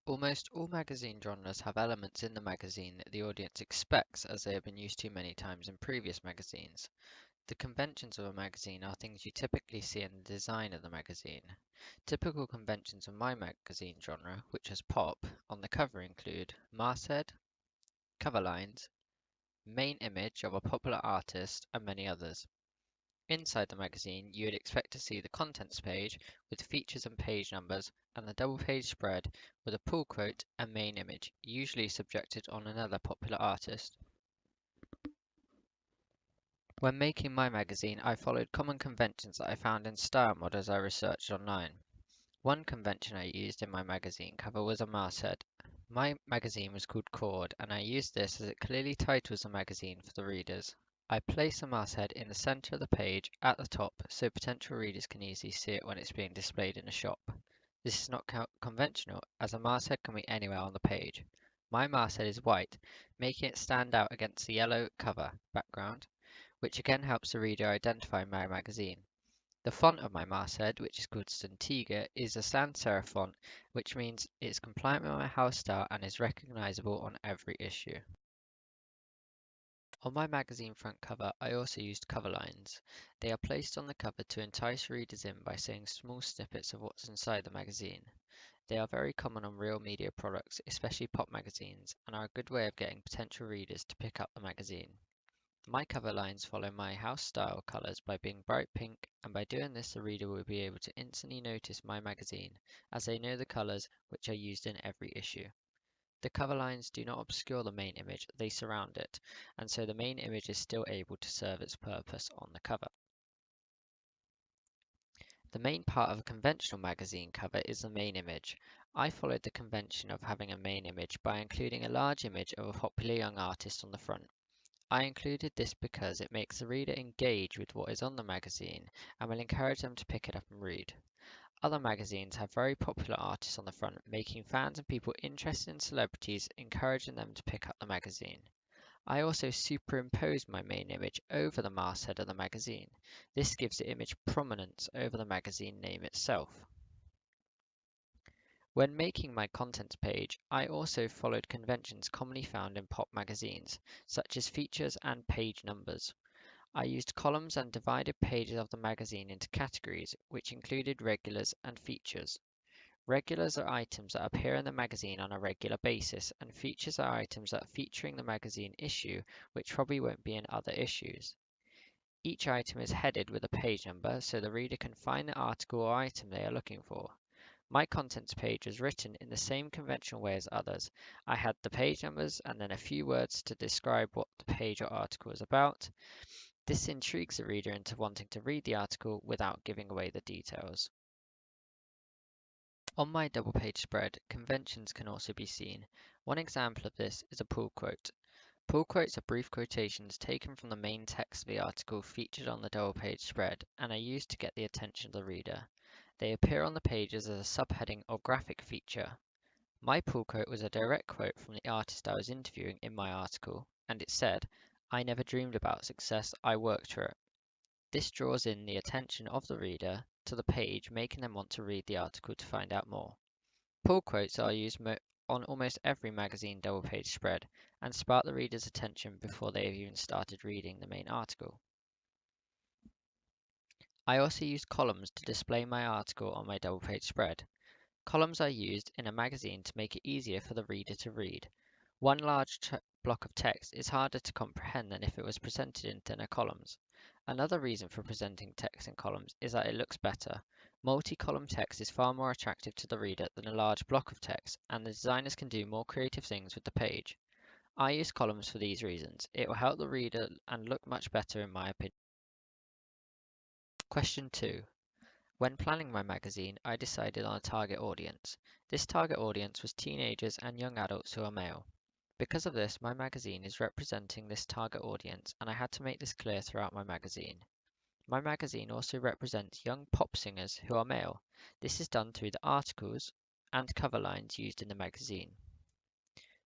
Almost all magazine genres have elements in the magazine that the audience expects as they have been used to many times in previous magazines. The conventions of a magazine are things you typically see in the design of the magazine. Typical conventions of my magazine genre, which is pop, on the cover include masthead, cover lines, main image of a popular artist, and many others. Inside the magazine, you would expect to see the contents page with features and page numbers, and the double page spread with a pull quote and main image, usually subjected on another popular artist. When making my magazine, I followed common conventions that I found in style models I researched online. One convention I used in my magazine cover was a masthead. My magazine was called Chord, and I used this as it clearly titles the magazine for the readers. I place the masthead in the center of the page at the top so potential readers can easily see it when it's being displayed in a shop. This is not conventional, as a masthead can be anywhere on the page. My masthead is white, making it stand out against the yellow cover background, which again helps the reader identify my magazine. The font of my masthead, which is called Stantiga, is a sans serif font, which means it's compliant with my house style and is recognizable on every issue. On my magazine front cover, I also used cover lines. They are placed on the cover to entice readers in by saying small snippets of what's inside the magazine. They are very common on real media products, especially pop magazines, and are a good way of getting potential readers to pick up the magazine. My cover lines follow my house style colours by being bright pink, and by doing this the reader will be able to instantly notice my magazine, as they know the colours which are used in every issue. The cover lines do not obscure the main image, they surround it, and so the main image is still able to serve its purpose on the cover. The main part of a conventional magazine cover is the main image. I followed the convention of having a main image by including a large image of a popular young artist on the front. I included this because it makes the reader engage with what is on the magazine and will encourage them to pick it up and read. Other magazines have very popular artists on the front, making fans and people interested in celebrities encouraging them to pick up the magazine. I also superimposed my main image over the masthead of the magazine. This gives the image prominence over the magazine name itself. When making my contents page, I also followed conventions commonly found in pop magazines, such as features and page numbers. I used columns and divided pages of the magazine into categories, which included regulars and features. Regulars are items that appear in the magazine on a regular basis, and features are items that are featuring the magazine issue, which probably won't be in other issues. Each item is headed with a page number so the reader can find the article or item they are looking for. My contents page was written in the same conventional way as others. I had the page numbers and then a few words to describe what the page or article is about. This intrigues the reader into wanting to read the article without giving away the details. On my double page spread, conventions can also be seen. One example of this is a pull quote. Pull quotes are brief quotations taken from the main text of the article featured on the double page spread and are used to get the attention of the reader. They appear on the pages as a subheading or graphic feature. My pull quote was a direct quote from the artist I was interviewing in my article, and it said, "I never dreamed about success, I worked for it." This draws in the attention of the reader to the page, making them want to read the article to find out more. Pull quotes are used on almost every magazine double page spread and spark the reader's attention before they have even started reading the main article. I also used columns to display my article on my double page spread. Columns are used in a magazine to make it easier for the reader to read. One large block of text is harder to comprehend than if it was presented in thinner columns. Another reason for presenting text in columns is that it looks better. Multi-column text is far more attractive to the reader than a large block of text, and the designers can do more creative things with the page. I use columns for these reasons. It will help the reader and look much better in my opinion. Question 2. When planning my magazine, I decided on a target audience. This target audience was teenagers and young adults who are male. Because of this, my magazine is representing this target audience, and I had to make this clear throughout my magazine. My magazine also represents young pop singers who are male. This is done through the articles and cover lines used in the magazine.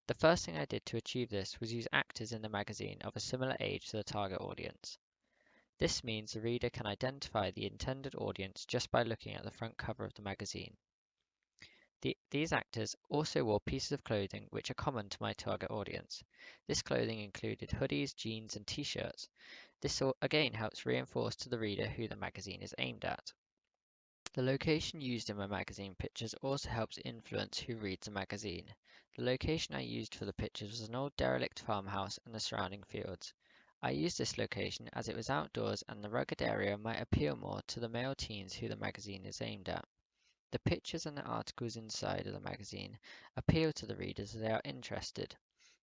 The first thing I did to achieve this was use actors in the magazine of a similar age to the target audience. This means the reader can identify the intended audience just by looking at the front cover of the magazine. These actors also wore pieces of clothing which are common to my target audience. This clothing included hoodies, jeans, and t-shirts. This again helps reinforce to the reader who the magazine is aimed at. The location used in my magazine pictures also helps influence who reads the magazine. The location I used for the pictures was an old derelict farmhouse and the surrounding fields. I used this location as it was outdoors and the rugged area might appeal more to the male teens who the magazine is aimed at. The pictures and the articles inside of the magazine appeal to the readers as they are interested.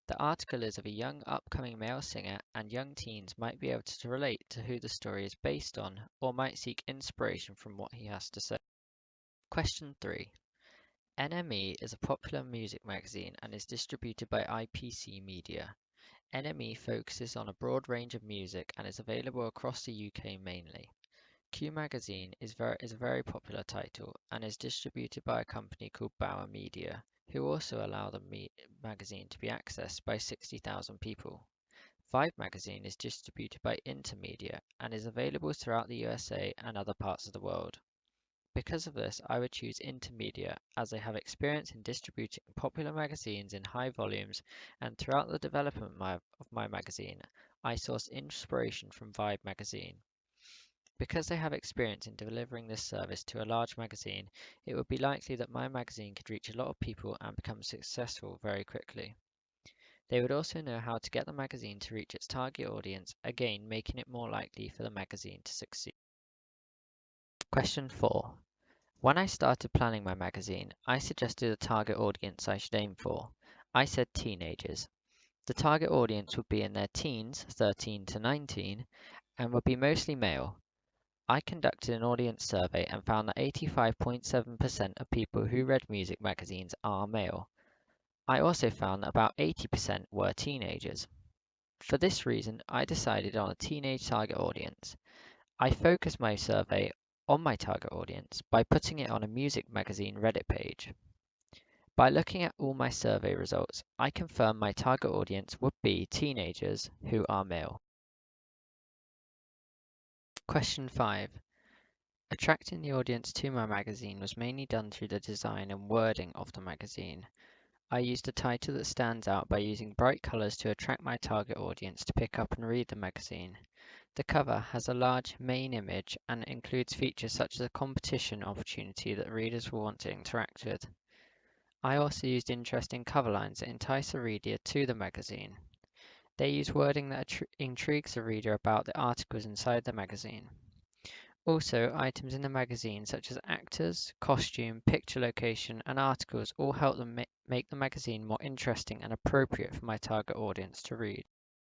The article is of a young upcoming male singer, and young teens might be able to relate to who the story is based on, or might seek inspiration from what he has to say. Question 3. NME is a popular music magazine and is distributed by IPC Media. NME focuses on a broad range of music and is available across the UK mainly. Q Magazine is a very popular title and is distributed by a company called Bauer Media, who also allow the magazine to be accessed by 60,000 people. 5 Magazine is distributed by Intermedia and is available throughout the USA and other parts of the world. Because of this, I would choose Intermedia as they have experience in distributing popular magazines in high volumes, and throughout the development of my magazine, I sourced inspiration from Vibe magazine. Because they have experience in delivering this service to a large magazine, it would be likely that my magazine could reach a lot of people and become successful very quickly. They would also know how to get the magazine to reach its target audience, again making it more likely for the magazine to succeed. Question 4. When I started planning my magazine, I suggested a target audience I should aim for. I said teenagers. The target audience would be in their teens, 13 to 19, and would be mostly male. I conducted an audience survey and found that 85.7% of people who read music magazines are male. I also found that about 80% were teenagers. For this reason, I decided on a teenage target audience. I focused my survey on my target audience by putting it on a music magazine Reddit page. By looking at all my survey results, I confirmed my target audience would be teenagers who are male. Question 5. Attracting the audience to my magazine was mainly done through the design and wording of the magazine. I used a title that stands out by using bright colors to attract my target audience to pick up and read the magazine. The cover has a large main image and includes features such as a competition opportunity that readers will want to interact with. I also used interesting cover lines that entice a reader to the magazine. They use wording that intrigues the reader about the articles inside the magazine. Also, items in the magazine such as actors, costume, picture location, and articles all help them make the magazine more interesting and appropriate for my target audience to read.